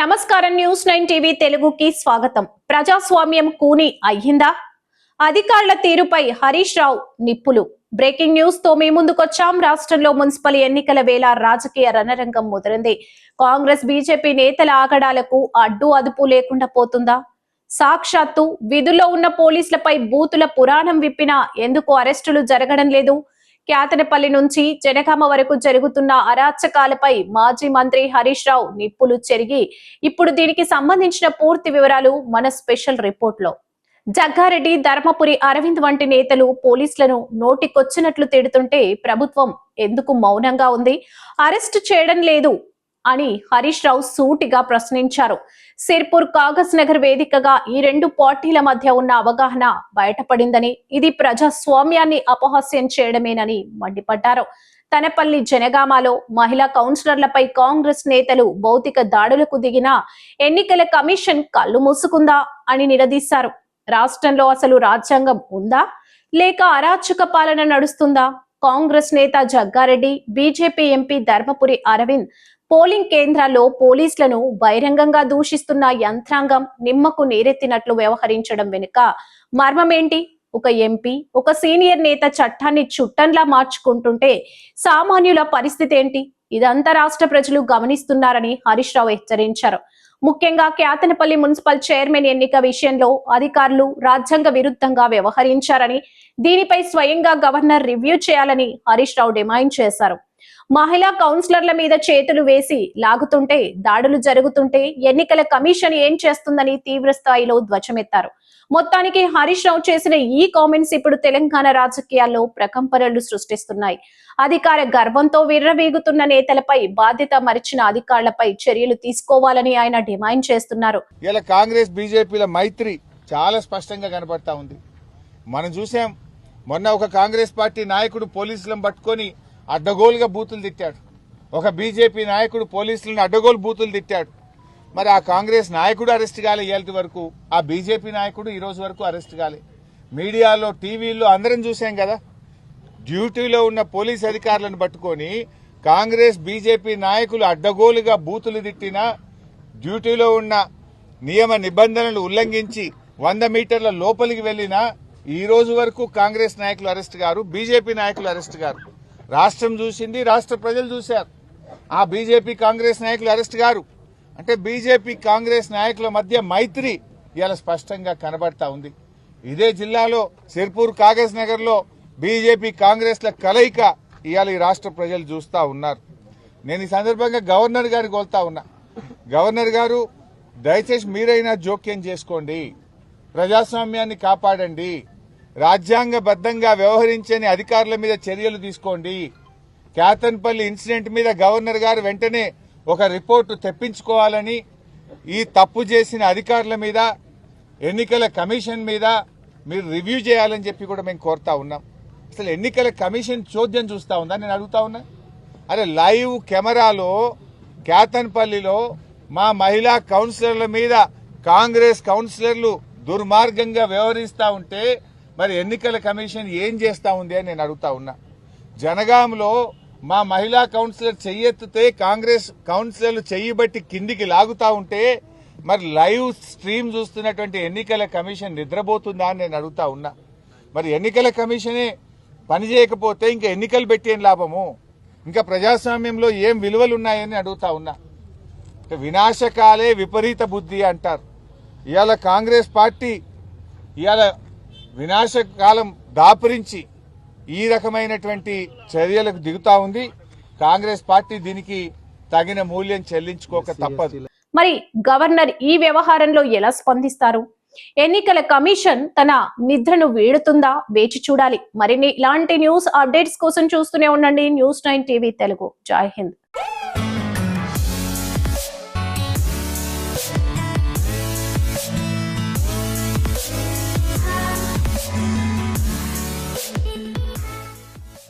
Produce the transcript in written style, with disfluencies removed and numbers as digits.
నమస్కారం news 9 TV తెలుగుకి స్వాగతం. ప్రజాస్వామ్యం కూని అయ్యిందా? అధికారుల తీరుపై హరీష్ రావు నిప్పులు. బ్రేకింగ్ న్యూస్ తో మీ ముందుకొచ్చాం. రాష్ట్రంలో మున్సిపల్ ఎన్నికల వేళ రాజకీయ రణరంగం ముదిరింది. కాంగ్రెస్ బీజేపీ నేతల ఆగడాలకు అడ్డు అదుపు లేకుండా పోతుందా? సాక్షాత్తు విధుల్లో ఉన్న పోలీసులపై బూతుల పురాణం విప్పినా ఎందుకు అరెస్టులు జరగడం లేదు? క్యాతనపల్లి నుంచి జనగామ వరకు జరుగుతున్న అరాచకాలపై మాజీ మంత్రి హరీష్ రావు నిప్పులు చెరిగి ఇప్పుడు దీనికి సంబంధించిన పూర్తి వివరాలు మన స్పెషల్ రిపోర్ట్ లో. జగ్గారెడ్డి, ధర్మపురి అరవింద్ వంటి నేతలు పోలీసులను నోటికొచ్చినట్లు తిడుతుంటే ప్రభుత్వం ఎందుకు మౌనంగా ఉంది? అరెస్ట్ చేయడం లేదు అని హరీష్ రావు సూటిగా ప్రశ్నించారు. సిర్పూర్ కాగజ్ నగర్ వేదికగా ఈ రెండు పార్టీల మధ్య ఉన్న అవగాహన బయటపడిందని, ఇది ప్రజాస్వామ్యాన్ని అపహాస్యం చేయడమేనని మండిపడ్డారు. తనపల్లి జనగామలో మహిళా కౌన్సిలర్లపై కాంగ్రెస్ నేతలు భౌతిక దాడులకు దిగిన ఎన్నికల కమిషన్ కళ్ళు మూసుకుందా అని నిలదీశారు. రాష్ట్రంలో అసలు రాజ్యాంగం ఉందా లేక అరాచక పాలన నడుస్తుందా? కాంగ్రెస్ నేత Jaggareddy, BJP MP Dharmapuri Arvind polling కేంద్రాల్లో పోలీసులను బహిరంగంగా దూషిస్తున్న యంత్రాంగం నిమ్మకు నీరెత్తినట్లు వ్యవహరించడం వెనుక మర్మమేంటి? ఒక ఎంపీ, ఒక సీనియర్ నేత చట్టాన్ని చుట్టంలా మార్చుకుంటుంటే సామాన్యుల పరిస్థితి ఏంటి? ఇదంతా రాష్ట్ర ప్రజలు గమనిస్తున్నారని హరీష్ రావు హెచ్చరించారు. ముఖ్యంగా క్యాతనపల్లి మున్సిపల్ చైర్మన్ ఎన్నిక విషయంలో అధికారులు రాజ్యాంగ విరుద్ధంగా వ్యవహరించారని, దీనిపై స్వయంగా గవర్నర్ రివ్యూ చేయాలని హరీష్ రావు డిమాండ్ చేశారు. మహిళా కౌన్సిలర్ల మీద చేతులు వేసి లాగుతుంటే, దాడులు జరుగుతుంటే ఎన్నికల కమిషన్ ఏం చేస్తుందని తీవ్ర స్థాయిలో ధ్వజమెత్తారు. మొత్తానికి హరీష్ రావు చేసిన ఈ కామెంట్స్ ఇప్పుడు తెలంగాణ రాజకీయాల్లో ప్రకంపనలు సృష్టిస్తున్నాయి. అధికార గర్వంతో విర్రవీగుతున్న నేతలపై బాధ్యత మరిచిన అధికారులపై చర్యలు తీసుకోవాలని ఆయన డిమాండ్ చేస్తున్నారు. ఇలా కాంగ్రెస్ బీజేపీల మైత్రి చాలా స్పష్టంగా కనబడతా ఉంది. మనం చూసాం, మొన్న ఒక కాంగ్రెస్ పార్టీ నాయకుడు పోలీసులను పట్టుకొని అడ్డగోలుగా బూతులు తిట్టాడు. ఒక బీజేపీ నాయకుడు పోలీసులను అడ్డగోలు బూతులు తిట్టాడు. మరి ఆ కాంగ్రెస్ నాయకుడు అరెస్ట్ కాలే ఇవాళ వరకు, ఆ బీజేపీ నాయకుడు ఈ రోజు వరకు అరెస్ట్ కాలే. మీడియాలో, టీవీల్లో అందరం చూసాం కదా, డ్యూటీలో ఉన్న పోలీస్ అధికారులను పట్టుకొని కాంగ్రెస్ బీజేపీ నాయకులు అడ్డగోలుగా బూతులు తిట్టినా, డ్యూటీలో ఉన్న నియమ నిబంధనలు ఉల్లంఘించి 100 మీటర్ల లోపలికి వెళ్లినా ఈ రోజు వరకు కాంగ్రెస్ నాయకులు అరెస్ట్ గారు, బీజేపీ నాయకులు అరెస్ట్ గారు. రాష్ట్రం చూసింది, రాష్ట్ర ప్రజలు చూశారు. ఆ బీజేపీ కాంగ్రెస్ నాయకులు అరెస్ట్ గారు అంటే బీజేపీ కాంగ్రెస్ నాయకుల మధ్య మైత్రి ఇవాళ స్పష్టంగా కనబడతా ఉంది. ఇదే జిల్లాలో సిర్పూర్ కాగజ్ నగర్ లో బీజేపీ కాంగ్రెస్ల కలయిక ఇవాళ ఈ రాష్ట్ర ప్రజలు చూస్తా ఉన్నారు. నేను ఈ సందర్భంగా గవర్నర్ గారికి కోరుతా ఉన్నా, గవర్నర్ గారు దయచేసి మీరైనా జోక్యం చేసుకోండి, ప్రజాస్వామ్యాన్ని కాపాడండి, రాజ్యాంగబద్దంగా వ్యవహరించని అధికారుల మీద చర్యలు తీసుకోండి. క్యాతన్పల్లి ఇన్సిడెంట్ మీద గవర్నర్ గారు వెంటనే ఒక రిపోర్టు తెప్పించుకోవాలని, ఈ తప్పు చేసిన అధికారుల మీద, ఎన్నికల కమిషన్ మీద మీరు రివ్యూ చేయాలని చెప్పి కూడా మేము కోరుతా ఉన్నాం. అసలు ఎన్నికల కమిషన్ చోద్యం చూస్తా ఉందా నేను అడుగుతా ఉన్నా. అరే, లైవ్ కెమెరాలో క్యాతన్పల్లిలో మా మహిళా కౌన్సిలర్ల మీద కాంగ్రెస్ కౌన్సిలర్లు దుర్మార్గంగా వ్యవహరిస్తా ఉంటే మరి ఎన్నికల కమిషన్ ఏం చేస్తా ఉంది అని నేను అడుగుతా ఉన్నా. జనగాంలో మా మహిళా కౌన్సిలర్ చెయ్యెత్తితే కాంగ్రెస్ కౌన్సిలర్లు చెయ్యిబట్టి కిందికి లాగుతా ఉంటే మరి లైవ్ స్ట్రీమ్ చూస్తున్నటువంటి ఎన్నికల కమిషన్ నిద్రపోతుందా అని నేను అడుగుతా ఉన్నా. మరి ఎన్నికల కమిషనే పనిచేయకపోతే ఇంకా ఎన్నికలు పెట్టి ఏం లాభము? ఇంకా ప్రజాస్వామ్యంలో ఏం విలువలు ఉన్నాయని అడుగుతా ఉన్నా. వినాశకాలే విపరీత బుద్ధి అంటారు. ఇవాళ కాంగ్రెస్ పార్టీ ఇవాళ వినాశకాలం దాపురించి ఈ రకమైనటువంటి చర్యలకు దిగుతా ఉంది. కాంగ్రెస్ పార్టీ దీనికి తగిన మూల్యం చెల్లించుకోక తప్పదు. మరి గవర్నర్ ఈ వ్యవహారంలో ఎలా స్పందిస్తారు? ఎన్నికల కమిషన్ తన నిద్రను వీడుతుందా? వేచి చూడాలి. మరిన్ని ఇలాంటి న్యూస్ అప్డేట్స్ కోసం చూస్తూనే ఉండండి న్యూస్ 9 టీవీ తెలుగు. జై హింద్.